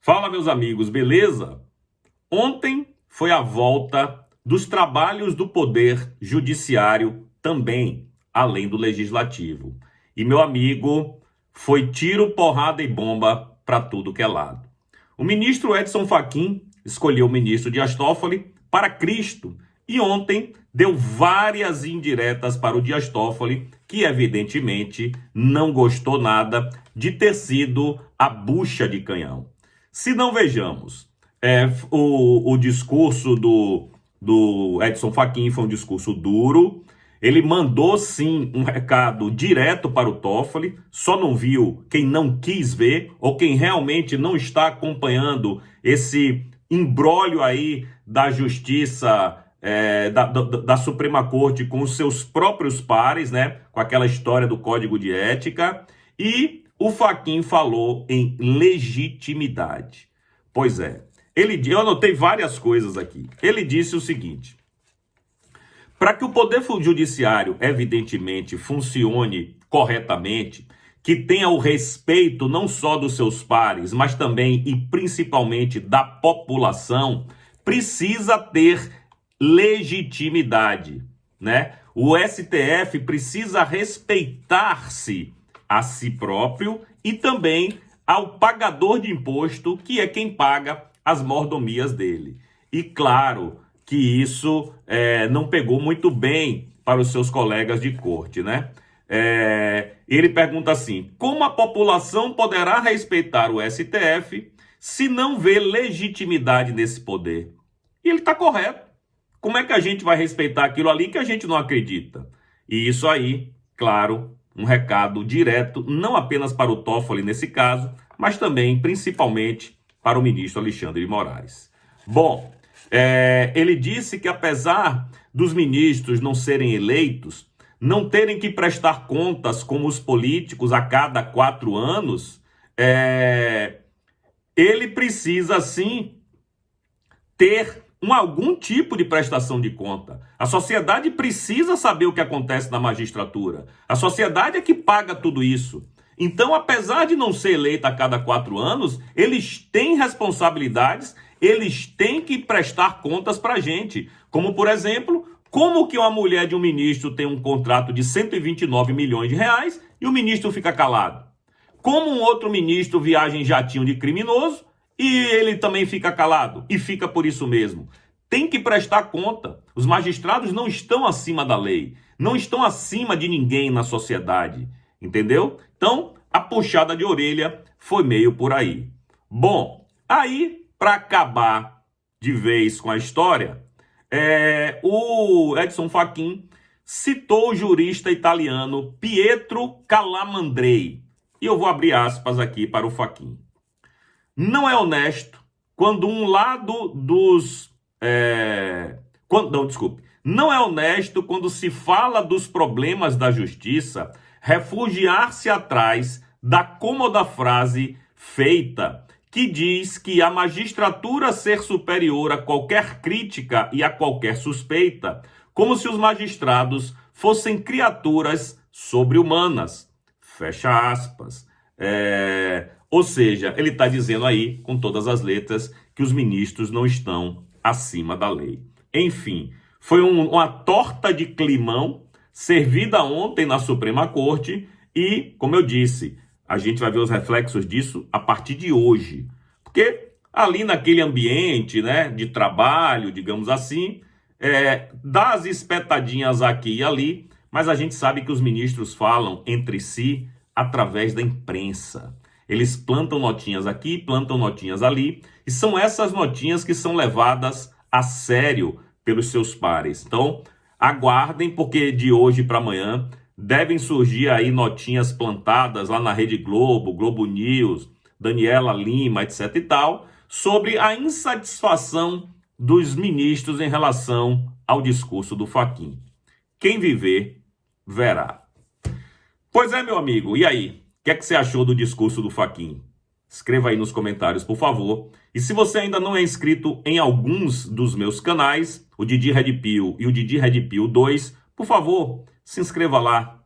Fala, meus amigos, beleza? Ontem foi a volta dos trabalhos do Poder Judiciário também, além do Legislativo. E, meu amigo, foi tiro, porrada e bomba para tudo que é lado. O ministro Edson Fachin escolheu o ministro Dias Toffoli para Cristo e ontem deu várias indiretas para o Dias Toffoli, que evidentemente não gostou nada de ter sido a bucha de canhão. Se não vejamos, o discurso do Edson Fachin foi um discurso duro. Ele mandou sim um recado direto para o Toffoli, só não viu quem não quis ver ou quem realmente não está acompanhando esse imbróglio aí da justiça, da Suprema Corte com os seus próprios pares, né? Com aquela história do Código de Ética. E o Fachin falou em legitimidade. Pois é, eu anotei várias coisas aqui. Ele disse o seguinte: para que o Poder Judiciário, evidentemente, funcione corretamente, que tenha o respeito não só dos seus pares, mas também e principalmente da população, precisa ter legitimidade, né? O STF precisa respeitar-se a si próprio e também ao pagador de imposto, que é quem paga as mordomias dele. E claro que isso não pegou muito bem para os seus colegas de corte, né? Ele pergunta assim: como a população poderá respeitar o STF se não vê legitimidade nesse poder? E ele está correto. Como é que a gente vai respeitar aquilo ali que a gente não acredita? E isso aí, claro, um recado direto, não apenas para o Toffoli nesse caso, mas também, principalmente, para o ministro Alexandre de Moraes. Bom, ele disse que apesar dos ministros não serem eleitos, não terem que prestar contas como os políticos a cada 4 anos, ele precisa, sim, ter algum tipo de prestação de conta. A sociedade precisa saber o que acontece na magistratura. A sociedade é que paga tudo isso. Então, apesar de não ser eleita a cada 4 anos, eles têm responsabilidades, eles têm que prestar contas para a gente. Como, por exemplo, como que uma mulher de um ministro tem um contrato de 129 milhões de reais e o ministro fica calado? Como um outro ministro viaja em jatinho de criminoso e ele também fica calado, e fica por isso mesmo. Tem que prestar conta. Os magistrados não estão acima da lei, não estão acima de ninguém na sociedade, entendeu? Então, a puxada de orelha foi meio por aí. Bom, aí, para acabar de vez com a história, o Edson Fachin citou o jurista italiano Pietro Calamandrei. E eu vou abrir aspas aqui para o Fachin. Não é honesto quando um lado dos... Não é honesto quando se fala dos problemas da justiça refugiar-se atrás da cômoda frase feita que diz que a magistratura ser superior a qualquer crítica e a qualquer suspeita, como se os magistrados fossem criaturas sobre-humanas. Fecha aspas. Ou seja, ele está dizendo aí, com todas as letras, que os ministros não estão acima da lei. Enfim, foi uma torta de climão servida ontem na Suprema Corte e, como eu disse, a gente vai ver os reflexos disso a partir de hoje. Porque ali naquele ambiente, né, de trabalho, digamos assim, dá as espetadinhas aqui e ali, mas a gente sabe que os ministros falam entre si através da imprensa. Eles plantam notinhas aqui, plantam notinhas ali, e são essas notinhas que são levadas a sério pelos seus pares. Então, aguardem, porque de hoje para amanhã devem surgir aí notinhas plantadas lá na Rede Globo, Globo News, Daniela Lima, etc e tal, sobre a insatisfação dos ministros em relação ao discurso do Fachin. Quem viver, verá. Pois é, meu amigo, e aí? O que é que você achou do discurso do Fachin? Escreva aí nos comentários, por favor. E se você ainda não é inscrito em alguns dos meus canais, o Didi Red Pill e o Didi Red Pill 2, por favor, se inscreva lá.